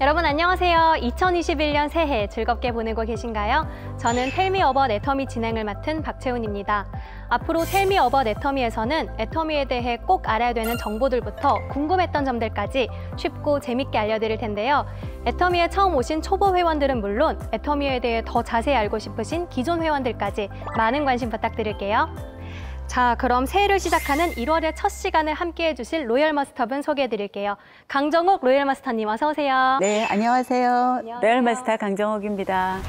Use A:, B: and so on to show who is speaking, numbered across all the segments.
A: 여러분 안녕하세요. 2021년 새해 즐겁게 보내고 계신가요? 저는 텔미 어바웃 애터미 진행을 맡은 박채훈입니다. 앞으로 텔미 어바웃 애터미에서는 애터미에 대해 꼭 알아야 되는 정보들부터 궁금했던 점들까지 쉽고 재밌게 알려드릴 텐데요. 애터미에 처음 오신 초보 회원들은 물론 애터미에 대해 더 자세히 알고 싶으신 기존 회원들까지 많은 관심 부탁드릴게요. 자, 그럼 새해를 시작하는 1월의 첫 시간을 함께해 주실 로열 머스터분 소개해 드릴게요. 강정옥 로열 머스터님 어서 오세요.
B: 네, 안녕하세요.
A: 안녕하세요.
B: 로열 머스터 강정옥입니다.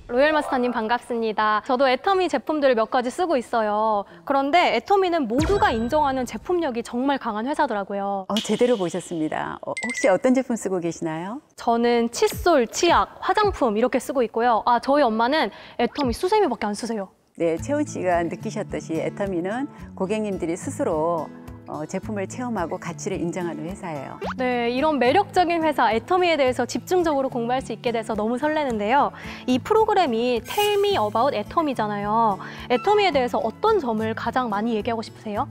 A: 로열 머스터님 반갑습니다. 저도 애터미 제품들을 몇 가지 쓰고 있어요. 그런데 애터미는 모두가 인정하는 제품력이 정말 강한 회사더라고요.
B: 제대로 보셨습니다. 혹시 어떤 제품 쓰고 계시나요?
A: 저는 칫솔, 치약, 화장품 이렇게 쓰고 있고요. 저희 엄마는 애터미 수세미밖에 안 쓰세요.
B: 네, 채훈 씨가 느끼셨듯이 애터미는 고객님들이 스스로 제품을 체험하고 가치를 인정하는 회사예요.
A: 네, 이런 매력적인 회사 애터미에 대해서 집중적으로 공부할 수 있게 돼서 너무 설레는데요. 이 프로그램이 텔미 어바웃 애터미잖아요. 애터미에 대해서 어떤 점을 가장 많이 얘기하고 싶으세요?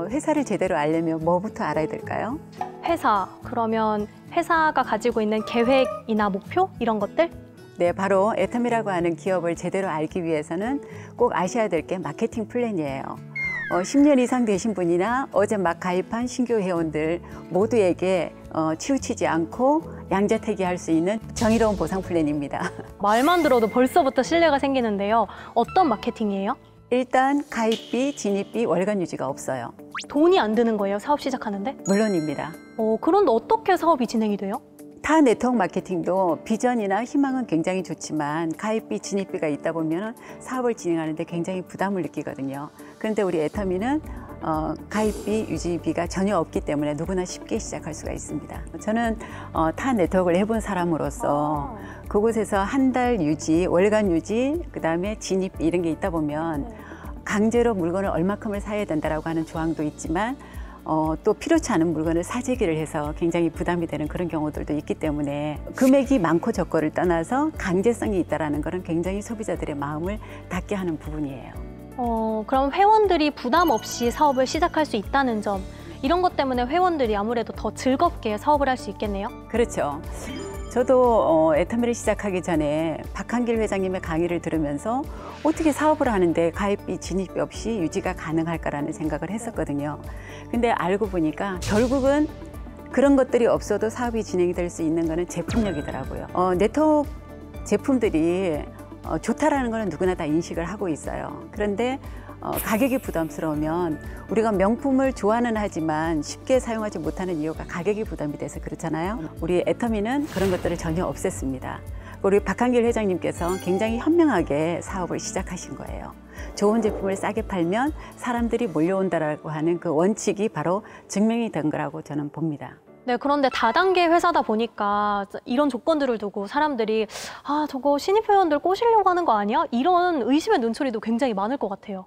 B: 회사를 제대로 알려면 뭐부터 알아야 될까요?
A: 회사, 그러면 회사가 가지고 있는 계획이나 목표 이런 것들?
B: 네, 바로 애터미라고 하는 기업을 제대로 알기 위해서는 꼭 아셔야 될 게 마케팅 플랜이에요. 10년 이상 되신 분이나 어제 막 가입한 신규 회원들 모두에게 치우치지 않고 양자택일할 수 있는 정의로운 보상 플랜입니다.
A: 말만 들어도 벌써부터 신뢰가 생기는데요. 어떤 마케팅이에요?
B: 일단 가입비, 진입비, 월간 유지가 없어요.
A: 돈이 안 드는 거예요, 사업 시작하는데?
B: 물론입니다.
A: 그런데 어떻게 사업이 진행이 돼요?
B: 타 네트워크 마케팅도 비전이나 희망은 굉장히 좋지만 가입비, 진입비가 있다 보면 사업을 진행하는데 굉장히 부담을 느끼거든요. 그런데 우리 애터미는 가입비, 유지비가 전혀 없기 때문에 누구나 쉽게 시작할 수가 있습니다. 저는 타 네트워크를 해본 사람으로서 그곳에서 한 달 유지, 월간 유지, 그다음에 진입비 이런 게 있다 보면 강제로 물건을 얼마큼을 사야 된다라고 하는 조항도 있지만 또 필요치 않은 물건을 사재기를 해서 굉장히 부담이 되는 그런 경우들도 있기 때문에 금액이 많고 적고를 떠나서 강제성이 있다는 것은 굉장히 소비자들의 마음을 닫게 하는 부분이에요.
A: 그럼 회원들이 부담 없이 사업을 시작할 수 있다는 점, 이런 것 때문에 회원들이 아무래도 더 즐겁게 사업을 할 수 있겠네요? 그렇죠.
B: 저도 애터미를 시작하기 전에 박한길 회장님의 강의를 들으면서 어떻게 사업을 하는데 가입비, 진입비 없이 유지가 가능할까라는 생각을 했었거든요. 근데 알고 보니까 결국은 그런 것들이 없어도 사업이 진행이 될 수 있는 거는 제품력이더라고요. 네트워크 제품들이 좋다라는 거는 누구나 다 인식을 하고 있어요. 그런데 가격이 부담스러우면 우리가 명품을 좋아는 하지만 쉽게 사용하지 못하는 이유가 가격이 부담이 돼서 그렇잖아요. 우리 애터미는 그런 것들을 전혀 없앴습니다. 우리 박한길 회장님께서 굉장히 현명하게 사업을 시작하신 거예요. 좋은 제품을 싸게 팔면 사람들이 몰려온다라고 하는 그 원칙이 바로 증명이 된 거라고 저는 봅니다.
A: 네, 그런데 다단계 회사다 보니까 이런 조건들을 두고 사람들이 저거 신입 회원들 꼬시려고 하는 거 아니야? 이런 의심의 눈초리도 굉장히 많을 것 같아요.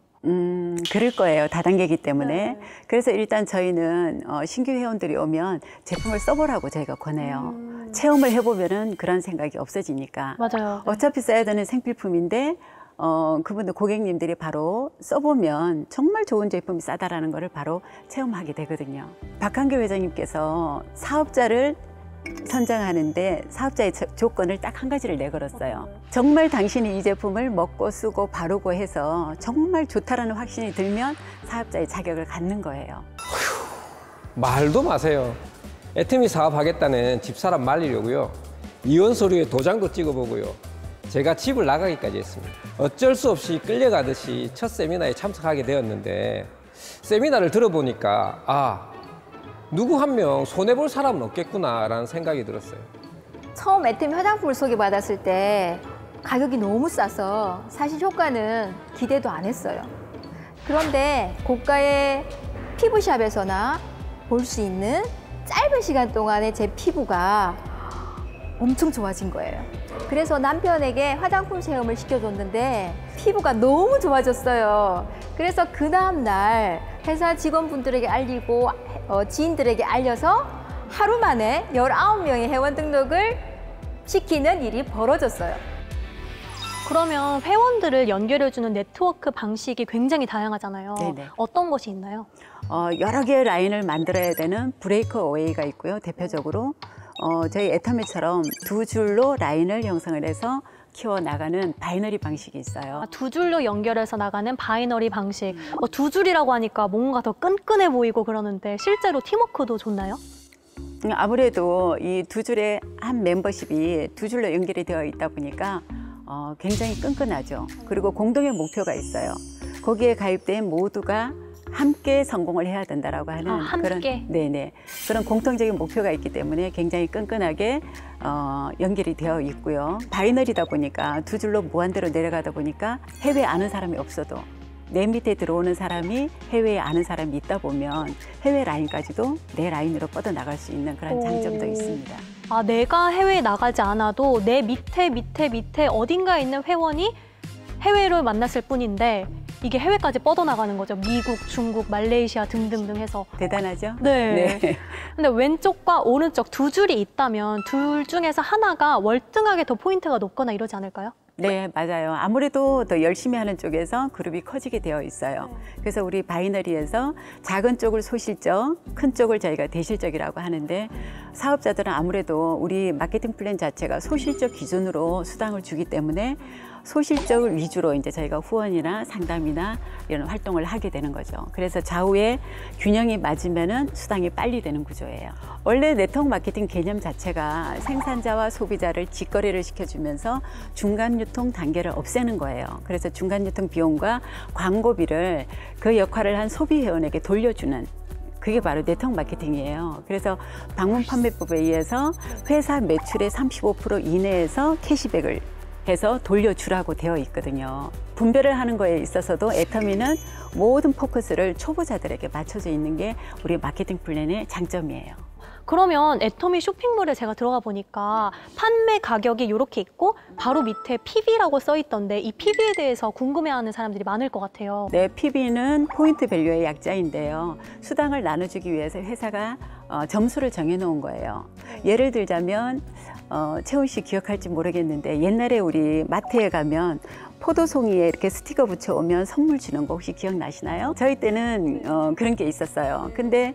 B: 그럴 거예요. 다단계이기 때문에.
A: 네.
B: 그래서 일단 저희는 신규 회원들이 오면 제품을 써보라고 저희가 권해요. 체험을 해보면은 그런 생각이 없어지니까.
A: 맞아요. 네.
B: 어차피 써야 되는 생필품인데 그분들 고객님들이 바로 써보면 정말 좋은 제품이 싸다라는 거를 바로 체험하게 되거든요. 박한길 회장님께서 사업자를 선정하는데 사업자의 조건을 딱 한 가지를 내걸었어요. 정말 당신이 이 제품을 먹고 쓰고 바르고 해서 정말 좋다라는 확신이 들면 사업자의 자격을 갖는 거예요.
C: 말도 마세요. 애터미 사업하겠다는 집사람 말리려고요. 이혼 서류에 도장도 찍어보고요. 제가 집을 나가기까지 했습니다. 어쩔 수 없이 끌려가듯이 첫 세미나에 참석하게 되었는데 세미나를 들어보니까 누구 한 명 손해볼 사람은 없겠구나라는 생각이 들었어요.
D: 처음 애터미 화장품을 소개받았을 때 가격이 너무 싸서 사실 효과는 기대도 안 했어요. 그런데 고가의 피부샵에서나 볼 수 있는 짧은 시간 동안에 제 피부가 엄청 좋아진 거예요. 그래서 남편에게 화장품 체험을 시켜줬는데 피부가 너무 좋아졌어요. 그래서 그 다음날 회사 직원분들에게 알리고 지인들에게 알려서 하루 만에 19명의 회원 등록을 시키는 일이 벌어졌어요.
A: 그러면 회원들을 연결해주는 네트워크 방식이 굉장히 다양하잖아요.
B: 네네.
A: 어떤 것이 있나요?
B: 여러 개의 라인을 만들어야 되는 브레이크 어웨이가 있고요. 대표적으로 저희 애터미처럼 두 줄로 라인을 형성을 해서 키워나가는 바이너리 방식이 있어요.
A: 두 줄로 연결해서 나가는 바이너리 방식. 두 줄이라고 하니까 뭔가 더 끈끈해 보이고 그러는데 실제로 팀워크도 좋나요?
B: 아무래도 이 두 줄의 한 멤버십이 두 줄로 연결이 되어 있다 보니까 굉장히 끈끈하죠. 그리고 공동의 목표가 있어요. 거기에 가입된 모두가 함께 성공을 해야 된다라고 하는
A: 함께?
B: 그런 공통적인 목표가 있기 때문에 굉장히 끈끈하게 연결이 되어 있고요. 바이너리다 보니까 두 줄로 무한대로 내려가다 보니까 해외에 아는 사람이 없어도 내 밑에 들어오는 사람이 해외에 아는 사람이 있다 보면 해외 라인까지도 내 라인으로 뻗어나갈 수 있는 그런 장점도 있습니다.
A: 내가 해외에 나가지 않아도 내 밑에 어딘가에 있는 회원이 해외를 만났을 뿐인데 이게 해외까지 뻗어나가는 거죠. 미국, 중국, 말레이시아 등등등 해서.
B: 대단하죠?
A: 네. 근데 왼쪽과 오른쪽 두 줄이 있다면 둘 중에서 하나가 월등하게 더 포인트가 높거나 이러지 않을까요?
B: 네, 맞아요. 아무래도 더 열심히 하는 쪽에서 그룹이 커지게 되어 있어요. 그래서 우리 바이너리에서 작은 쪽을 소실적, 큰 쪽을 저희가 대실적이라고 하는데 사업자들은 아무래도 우리 마케팅 플랜 자체가 소실적 기준으로 수당을 주기 때문에 소실적을 위주로 이제 저희가 후원이나 상담이나 이런 활동을 하게 되는 거죠. 그래서 좌우에 균형이 맞으면은 수당이 빨리 되는 구조예요. 원래 네트워크 마케팅 개념 자체가 생산자와 소비자를 직거래를 시켜주면서 중간 유통 단계를 없애는 거예요. 그래서 중간 유통 비용과 광고비를 그 역할을 한 소비 회원에게 돌려주는 그게 바로 네트워크 마케팅이에요. 그래서 방문 판매법에 의해서 회사 매출의 35% 이내에서 캐시백을 해서 돌려주라고 되어 있거든요. 분배를 하는 거에 있어서도 애터미는 모든 포커스를 초보자들에게 맞춰져 있는 게 우리 마케팅 플랜의 장점이에요.
A: 그러면 애터미 쇼핑몰에 제가 들어가 보니까 판매 가격이 이렇게 있고 바로 밑에 PB라고 써 있던데 이 PB에 대해서 궁금해하는 사람들이 많을 것 같아요.
B: 네, PB는 포인트 밸류의 약자인데요. 수당을 나눠주기 위해서 회사가 점수를 정해놓은 거예요. 예를 들자면 채훈 씨 기억할지 모르겠는데 옛날에 우리 마트에 가면 포도송이에 이렇게 스티커 붙여오면 선물 주는 거 혹시 기억나시나요? 저희 때는 그런 게 있었어요. 근데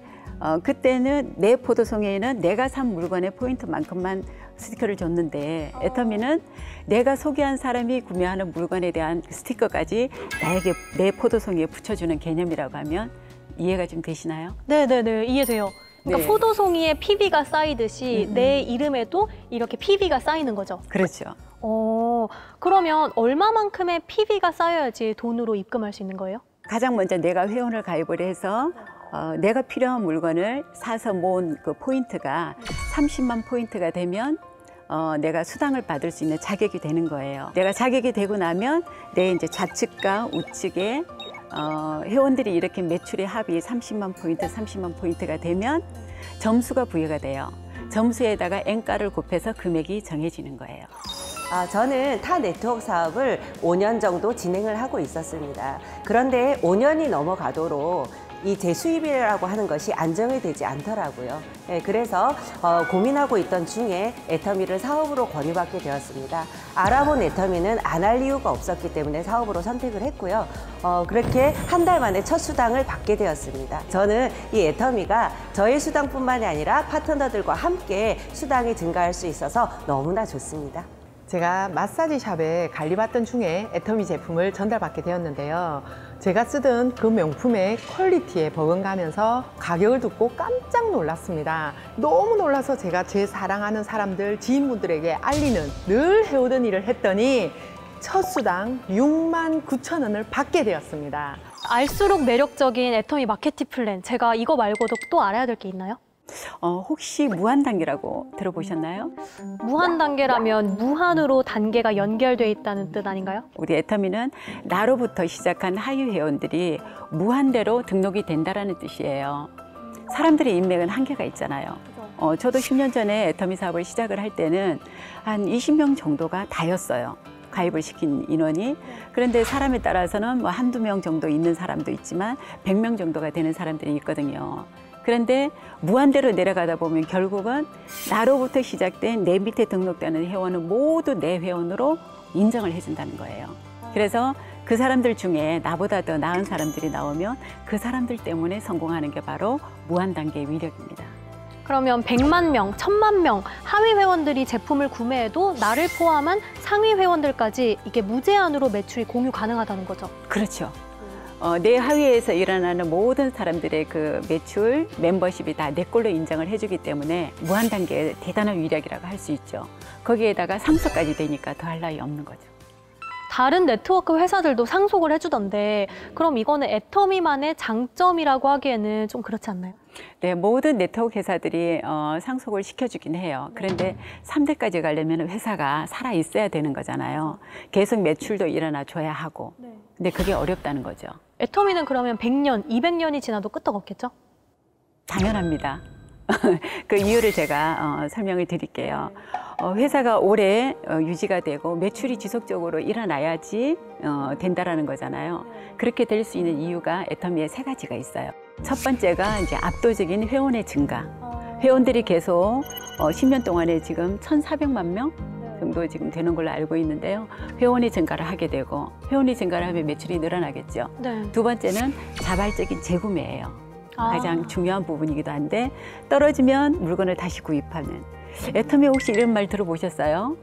B: 그때는 내 포도송이에는 내가 산 물건의 포인트만큼만 스티커를 줬는데 애터미는 내가 소개한 사람이 구매하는 물건에 대한 스티커까지 나에게 내 포도송이에 붙여주는 개념이라고 하면 이해가 좀 되시나요?
A: 네네네, 이해돼요. 그러니까
B: 네.
A: 포도송이에 PB가 쌓이듯이 내 이름에도 이렇게 PB가 쌓이는 거죠.
B: 그렇죠.
A: 그러면 얼마만큼의 PB가 쌓여야지 돈으로 입금할 수 있는 거예요?
B: 가장 먼저 내가 회원을 가입을 해서 내가 필요한 물건을 사서 모은 그 포인트가 30만 포인트가 되면 내가 수당을 받을 수 있는 자격이 되는 거예요. 내가 자격이 되고 나면 내 이제 좌측과 우측에 회원들이 이렇게 매출의 합이 30만 포인트가 되면 점수가 부여가 돼요. 점수에다가 N가를 곱해서 금액이 정해지는 거예요.
E: 저는 타 네트워크 사업을 5년 정도 진행을 하고 있었습니다. 그런데 5년이 넘어가도록 이 재수입이라고 하는 것이 안정이 되지 않더라고요. 그래서 고민하고 있던 중에 애터미를 사업으로 권유받게 되었습니다. 알아본 애터미는 안 할 이유가 없었기 때문에 사업으로 선택을 했고요. 그렇게 한 달 만에 첫 수당을 받게 되었습니다. 저는 이 애터미가 저의 수당뿐만이 아니라 파트너들과 함께 수당이 증가할 수 있어서 너무나 좋습니다.
F: 제가 마사지 샵에 관리받던 중에 애터미 제품을 전달받게 되었는데요. 제가 쓰던 그 명품의 퀄리티에 버금가면서 가격을 듣고 깜짝 놀랐습니다. 너무 놀라서 제가 제 사랑하는 사람들, 지인분들에게 알리는 늘 해오던 일을 했더니 첫 수당 69,000원을 받게 되었습니다.
A: 알수록 매력적인 애터미 마케팅 플랜. 제가 이거 말고도 또 알아야 될 게 있나요?
B: 혹시 무한 단계라고 들어보셨나요?
A: 무한 단계라면 무한으로 단계가 연결돼 있다는 뜻 아닌가요?
B: 우리 애터미는 나로부터 시작한 하유 회원들이 무한대로 등록이 된다라는 뜻이에요. 사람들의 인맥은 한계가 있잖아요. 저도 10년 전에 애터미 사업을 시작을 할 때는 한 20명 정도가 다였어요. 가입을 시킨 인원이. 그런데 사람에 따라서는 뭐 한두 명 정도 있는 사람도 있지만 100명 정도가 되는 사람들이 있거든요. 그런데 무한대로 내려가다 보면 결국은 나로부터 시작된 내 밑에 등록되는 회원은 모두 내 회원으로 인정을 해준다는 거예요. 그래서 그 사람들 중에 나보다 더 나은 사람들이 나오면 그 사람들 때문에 성공하는 게 바로 무한단계의 위력입니다.
A: 그러면 100만 명, 1000만 명 하위 회원들이 제품을 구매해도 나를 포함한 상위 회원들까지 이게 무제한으로 매출이 공유 가능하다는 거죠?
B: 그렇죠. 내 하위에서 일어나는 모든 사람들의 그 매출, 멤버십이 다 내 걸로 인정을 해주기 때문에 무한단계의 대단한 위력이라고 할 수 있죠. 거기에다가 상속까지 되니까 더할 나위 없는 거죠.
A: 다른 네트워크 회사들도 상속을 해주던데 그럼 이거는 애터미만의 장점이라고 하기에는 좀 그렇지 않나요?
B: 네, 모든 네트워크 회사들이 상속을 시켜주긴 해요. 그런데 3대까지 가려면 회사가 살아 있어야 되는 거잖아요. 계속 매출도 일어나 줘야 하고. 근데 그게 어렵다는 거죠.
A: 애터미는 그러면 100년, 200년이 지나도 끄떡없겠죠?
B: 당연합니다. 그 이유를 제가 설명을 드릴게요. 회사가 오래 유지가 되고 매출이 지속적으로 일어나야지 된다라는 거잖아요. 그렇게 될 수 있는 이유가 애터미에 3가지가 있어요. 첫 번째가 이제 압도적인 회원의 증가. 회원들이 계속 10년 동안에 지금 1,400만 명 정도 지금 되는 걸로 알고 있는데요. 회원이 증가를 하게 되고 회원이 증가를 하면 매출이 늘어나겠죠.
A: 네.
B: 두 번째는 자발적인 재구매예요. 가장 중요한 부분이기도 한데 떨어지면 물건을 다시 구입하는. 애터미 혹시 이런 말 들어보셨어요?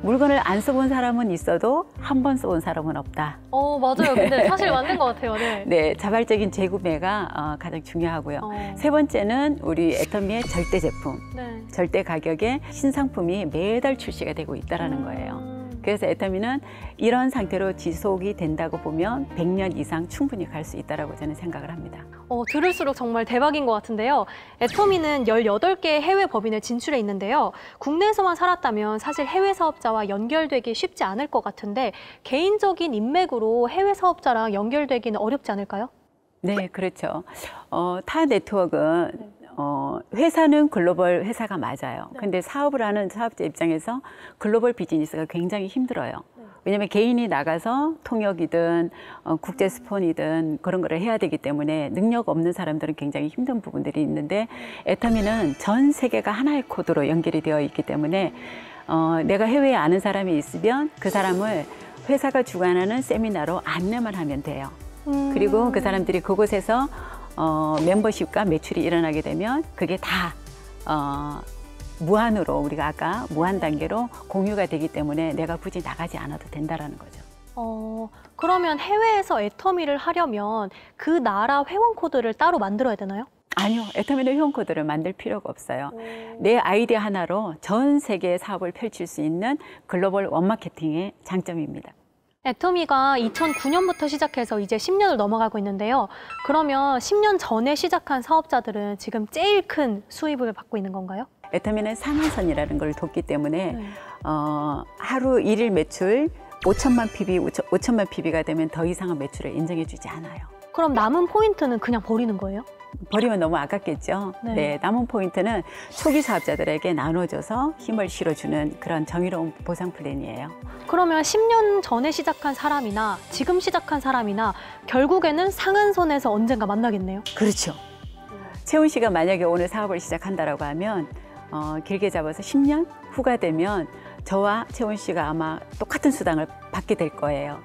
B: 물건을 안 써본 사람은 있어도 한 번 써본 사람은 없다.
A: 맞아요. 근데 사실 맞는 것 같아요. 네.
B: 네, 자발적인 재구매가 가장 중요하고요. 세 번째는 우리 애터미의 절대 제품,
A: 네.
B: 절대 가격에 신상품이 매달 출시가 되고 있다는 거예요. 그래서 애터미는 이런 상태로 지속이 된다고 보면 100년 이상 충분히 갈 수 있다고 저는 생각을 합니다.
A: 들을수록 정말 대박인 것 같은데요. 애터미는 18개의 해외 법인에 진출해 있는데요. 국내에서만 살았다면 사실 해외 사업자와 연결되기 쉽지 않을 것 같은데 개인적인 인맥으로 해외 사업자랑 연결되기는 어렵지 않을까요?
B: 네, 그렇죠. 타 네트워크는 회사는 글로벌 회사가 맞아요. 근데 사업을 하는 사업자 입장에서 글로벌 비즈니스가 굉장히 힘들어요. 왜냐하면 개인이 나가서 통역이든 국제 스폰이든 그런 거를 해야 되기 때문에 능력 없는 사람들은 굉장히 힘든 부분들이 있는데 애터미는 전 세계가 하나의 코드로 연결이 되어 있기 때문에 내가 해외에 아는 사람이 있으면 그 사람을 회사가 주관하는 세미나로 안내만 하면 돼요. 그리고 그 사람들이 그곳에서 멤버십과 매출이 일어나게 되면 그게 다 무한으로 우리가 아까 무한 단계로 공유가 되기 때문에 내가 굳이 나가지 않아도 된다라는 거죠.
A: 그러면 해외에서 애터미를 하려면 그 나라 회원 코드를 따로 만들어야 되나요?
B: 아니요. 애터미는 회원 코드를 만들 필요가 없어요. 내 아이디어 하나로 전 세계의 사업을 펼칠 수 있는 글로벌 원마케팅의 장점입니다.
A: 애터미가 2009년부터 시작해서 이제 10년을 넘어가고 있는데요. 그러면 10년 전에 시작한 사업자들은 지금 제일 큰 수입을 받고 있는 건가요?
B: 애터미는 상한선이라는 걸 뒀기 때문에 하루 일일 매출 5천만 PB가 되면 더 이상은 매출을 인정해 주지 않아요.
A: 그럼 남은 포인트는 그냥 버리는 거예요?
B: 버리면 너무 아깝겠죠. 네, 남은 포인트는 초기 사업자들에게 나눠줘서 힘을 실어주는 그런 정의로운 보상 플랜이에요.
A: 그러면 10년 전에 시작한 사람이나 지금 시작한 사람이나 결국에는 상한선에서 언젠가 만나겠네요.
B: 그렇죠. 채훈 씨가 만약에 오늘 사업을 시작한다라고 하면 길게 잡아서 10년 후가 되면 저와 채훈 씨가 아마 똑같은 수당을 받게 될 거예요.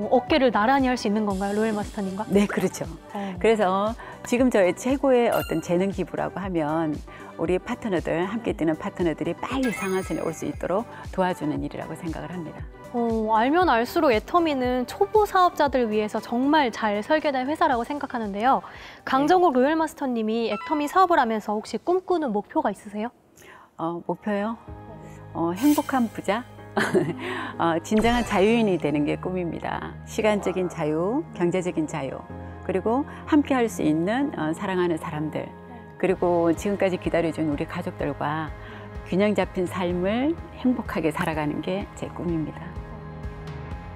A: 어깨를 나란히 할 수 있는 건가요, 로열 마스터님과?
B: 네, 그렇죠. 그래서 지금 저의 최고의 어떤 재능 기부라고 하면 우리 파트너들, 함께 뛰는 파트너들이 빨리 상한선에 올 수 있도록 도와주는 일이라고 생각을 합니다.
A: 알면 알수록 애터미는 초보 사업자들 위해서 정말 잘 설계된 회사라고 생각하는데요. 강정국 로열 마스터님이 애터미 사업을 하면서 혹시 꿈꾸는 목표가 있으세요?
B: 목표요? 행복한 부자? 진정한 자유인이 되는 게 꿈입니다. 시간적인 자유, 경제적인 자유, 그리고 함께 할 수 있는 사랑하는 사람들, 그리고 지금까지 기다려준 우리 가족들과 균형 잡힌 삶을 행복하게 살아가는 게 제 꿈입니다.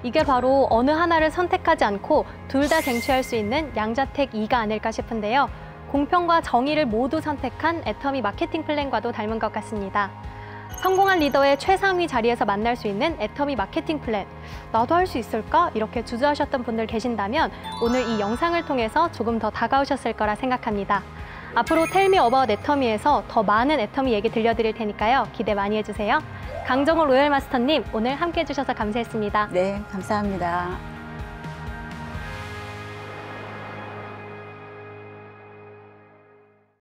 A: 이게 바로 어느 하나를 선택하지 않고 둘 다 쟁취할 수 있는 양자택 2가 아닐까 싶은데요. 공평과 정의를 모두 선택한 애터미 마케팅 플랜과도 닮은 것 같습니다. 성공한 리더의 최상위 자리에서 만날 수 있는 애터미 마케팅 플랜. 나도 할 수 있을까? 이렇게 주저하셨던 분들 계신다면 오늘 이 영상을 통해서 조금 더 다가오셨을 거라 생각합니다. 앞으로 텔미 어바웃 애터미에서 더 많은 애터미 얘기 들려드릴 테니까요. 기대 많이 해주세요. 강정호 로얄 마스터님, 오늘 함께 해주셔서 감사했습니다.
B: 네, 감사합니다.